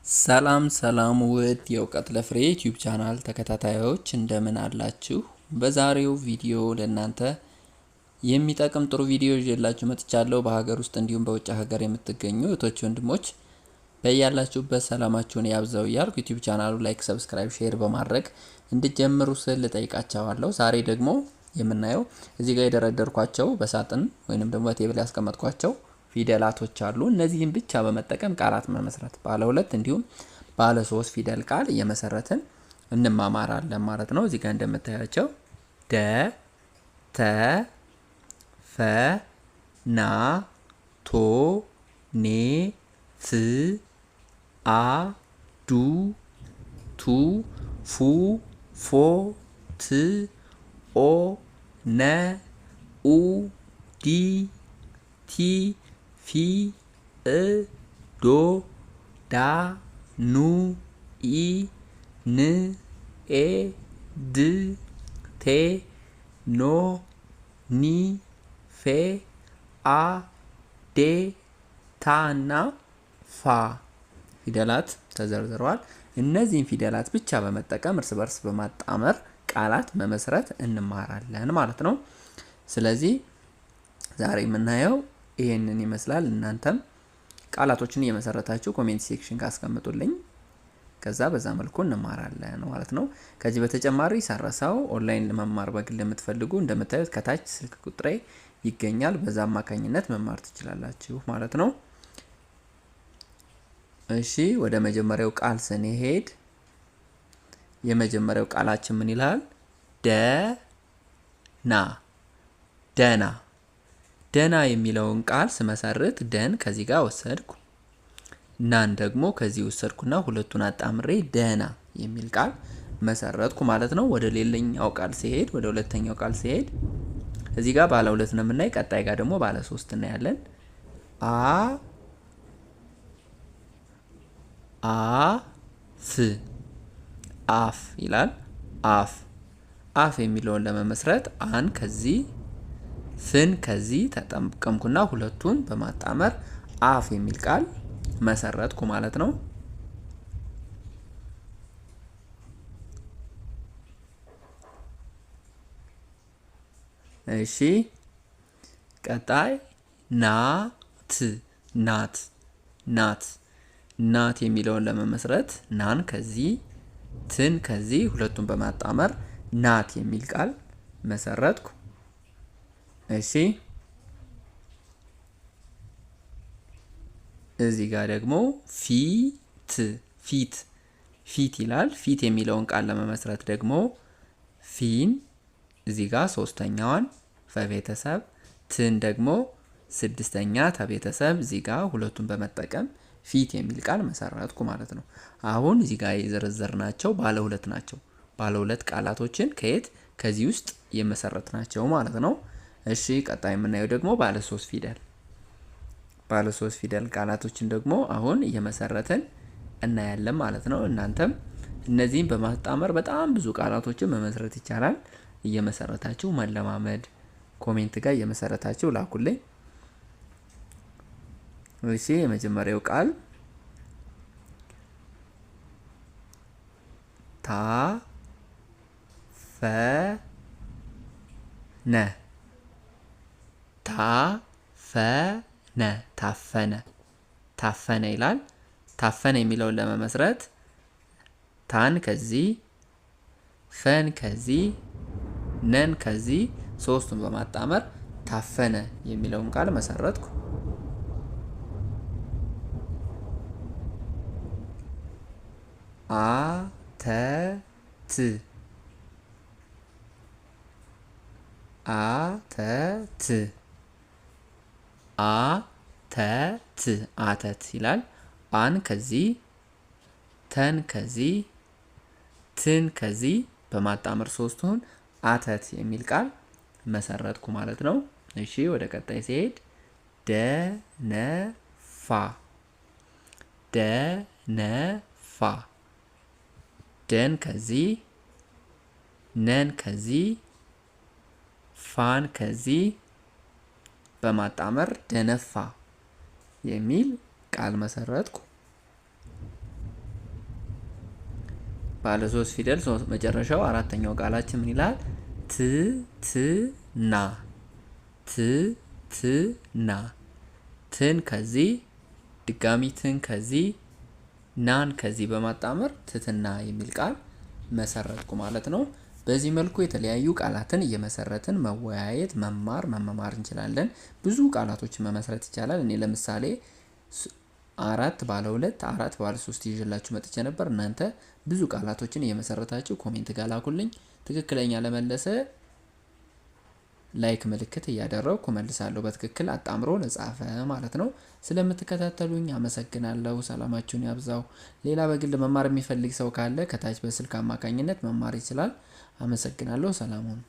ሰላም ሰላም ውድ የእውቀት ለፍሬ ዩቲዩብ ቻናል ተከታታዮች እንደምን አላችሁ? በዛሬው ቪዲዮ ለእናንተ የሚጠቅም ጥሩ ቪዲዮ ይዤላችሁ መጥቻለሁ። በሀገር ውስጥ እንዲሁም በውጭ ሀገር የምትገኙ እህቶች ወንድሞች በያላችሁበት ሰላማችሁን ያብዛው እያልኩ ዩቲዩብ ቻናሉ ላይክ፣ ሰብስክራይብ፣ ሼር በማድረግ እንድትጀምሩ ስል ልጠይቃችኋለሁ። ዛሬ ደግሞ የምናየው እዚህ ጋር የደረደርኳቸው በሳጥን ወይንም ደግሞ በቴብል ያስቀመጥኳቸው ፊደላቶች አሉ። እነዚህን ብቻ በመጠቀም ቃላት መመስረት ባለ ሁለት እንዲሁም ባለ ሶስት ፊደል ቃል እየመሰረትን እንማማራለን ማለት ነው። እዚህ ጋር እንደምታያቸው ደ፣ ተ፣ ፈ፣ ና፣ ቶ፣ ኔ፣ ፍ፣ አ፣ ዱ፣ ቱ፣ ፉ፣ ፎ፣ ት፣ ኦ፣ ነ፣ ኡ፣ ዲ፣ ቲ፣ ፊ፣ ዶ፣ ዳ፣ ኑ፣ ኢ፣ ን፣ ኤ፣ ድ፣ ቴ፣ ኖ፣ ኒ፣ ፌ፣ አ፣ ዴ፣ ታ እና ፋ ፊደላት ተዘርዝረዋል። እነዚህን ፊደላት ብቻ በመጠቀም እርስ በርስ በማጣመር ቃላት መመስረት እንማራለን ማለት ነው። ስለዚህ ዛሬ የምናየው ይሄንን ይመስላል። እናንተም ቃላቶችን እየመሰረታችሁ ኮሜንት ሴክሽን ካስቀምጡልኝ ከዛ በዛ መልኩ እንማራለን ማለት ነው። ከዚህ በተጨማሪ ሳረሳው ኦንላይን ለመማር በግል ለምትፈልጉ እንደምታዩት ከታች ስልክ ቁጥሬ ይገኛል። በዛ አማካኝነት መማር ትችላላችሁ ማለት ነው። እሺ ወደ መጀመሪያው ቃል ስንሄድ የመጀመሪያው ቃላችን ምን ይላል? ደና ደና ደና የሚለውን ቃል ስመሰርት ደን ከዚህ ጋር ወሰድኩ፣ ናን ደግሞ ከዚህ ወሰድኩና ሁለቱን አጣምሬ ደና የሚል ቃል መሰረትኩ ማለት ነው። ወደ ሌላኛው ቃል ሲሄድ ወደ ሁለተኛው ቃል ሲሄድ እዚህ ጋር ባለ ሁለት ነው የምናይ፣ ቀጣይ ጋር ደግሞ ባለ ሶስት እናያለን። አፍ አፍ ይላል። አፍ አፍ የሚለውን ለመመስረት አን ከዚህ ፍን ከዚህ ተጠቀምኩና ሁለቱን በማጣመር አፍ የሚል ቃል መሰረትኩ ማለት ነው። እሺ ቀጣይ ናት ናት ናት ናት የሚለውን ለመመስረት ናን ከዚህ ትን ከዚህ ሁለቱን በማጣመር ናት የሚል ቃል መሰረትኩ። እሺ እዚህ ጋር ደግሞ ፊት ፊት ፊት ይላል። ፊት የሚለውን ቃል ለመመስረት ደግሞ ፊን እዚህ ጋር ሶስተኛዋን ፈቤተሰብ ትን ደግሞ ስድስተኛ ተቤተሰብ እዚህ ጋር ሁለቱን በመጠቀም ፊት የሚል ቃል መሰረትኩ ማለት ነው። አሁን እዚህ ጋር የዘረዘርናቸው ባለ ሁለት ናቸው። ባለ ሁለት ቃላቶችን ከየት ከዚህ ውስጥ የመሰረትናቸው ማለት ነው። እሺ ቀጣይ የምናየው ደግሞ ባለ ሶስት ፊደል ቃላቶችን ደግሞ አሁን እየመሰረትን እናያለን ማለት ነው። እናንተም እነዚህን በማጣመር በጣም ብዙ ቃላቶችን መመስረት ይቻላል። እየመሰረታችሁ መለማመድ ኮሜንት ጋር እየመሰረታችሁ ላኩልኝ። እሺ የመጀመሪያው ቃል ታፈነ ታፈነ ታፈነ ታፈነ ይላል። ታፈነ የሚለውን ለመመስረት ታን ከዚህ ፈን ከዚህ ነን ከዚህ ሶስቱን በማጣመር ታፈነ የሚለውን ቃል መሰረትኩ። አተት አተት አተት አተት ይላል። አን ከዚህ ተን ከዚህ ትን ከዚህ በማጣመር ሶስቱን አተት የሚል ቃል መሰረትኩ ማለት ነው። እሺ ወደ ቀጣይ ሲሄድ ደነፋ ደነፋ ደን ከዚህ ነን ከዚህ ፋን ከዚህ በማጣመር ደነፋ የሚል ቃል መሰረትኩ። ባለ 3 ፊደል መጨረሻው አራተኛው ቃላችን ምን ይላል? ትትና ትትና ትን ከዚህ ድጋሚ ትን ከዚህ ናን ከዚህ በማጣመር ትትና የሚል ቃል መሰረትኩ ማለት ነው። በዚህ መልኩ የተለያዩ ቃላትን እየመሰረትን መወያየት፣ መማር እንችላለን። ብዙ ቃላቶችን መመስረት ይቻላል። እኔ ለምሳሌ 4 ባለ 2 4 ባለ 3 ይዤላችሁ መጥቼ ነበር። እናንተ ብዙ ቃላቶችን እየመሰረታችሁ ኮሜንት ጋር ላኩልኝ። ትክክለኛ ለመለሰ ላይክ ምልክት እያደረግኩ መልሳለሁ። በትክክል አጣምሮ ለጻፈ ማለት ነው። ስለምትከታተሉኝ አመሰግናለሁ። ሰላማችሁን ያብዛው። ሌላ በግል መማር የሚፈልግ ሰው ካለ ከታች በስልክ አማካኝነት መማር ይችላል። አመሰግናለሁ። ሰላም ሁኑ።